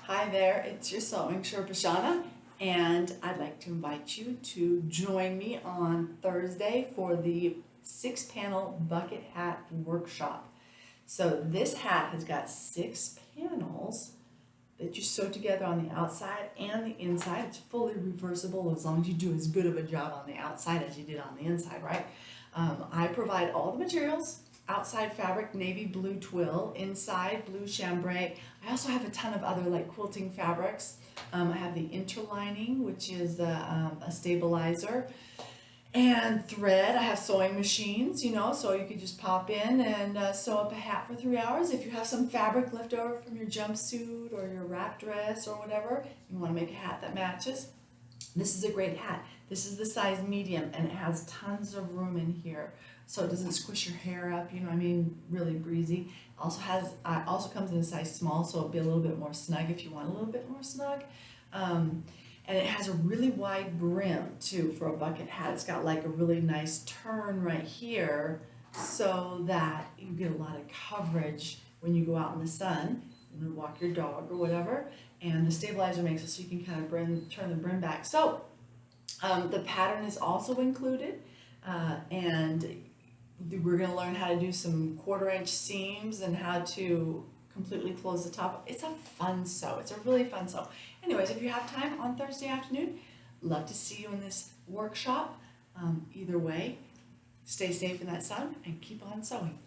Hi there, it's your sewing Sherpa Shauna, and I'd like to invite you to join me on Thursday for the 6-panel bucket hat workshop. So this hat has got 6 panels that you sew together on the outside and the inside. It's fully reversible as long as you do as good of a job on the outside as you did on the inside, right? I provide all the materials. Outside fabric, navy blue twill, inside blue chambray. I also have a ton of other like quilting fabrics. I have the interlining, which is a stabilizer, and thread. I have sewing machines, so you could just pop in and sew up a hat for 3 hours. If you have some fabric left over from your jumpsuit or your wrap dress or whatever, you want to make a hat that matches. This is a great hat. This is the size medium, and it has tons of room in here, so it doesn't squish your hair up, really breezy. Also comes in a size small, so it'll be a little bit more snug if you want a little bit more snug. And it has a really wide brim too for a bucket hat. It's got like a really nice turn right here so that you get a lot of coverage when you go out in the sun and walk your dog or whatever. And the stabilizer makes it so you can kind of turn the brim back. So the pattern is also included, and we're going to learn how to do some 1/4-inch seams and how to completely close the top. It's a fun sew. It's a really fun sew. Anyways, if you have time on Thursday afternoon, love to see you in this workshop. Either way, stay safe in that sun and keep on sewing.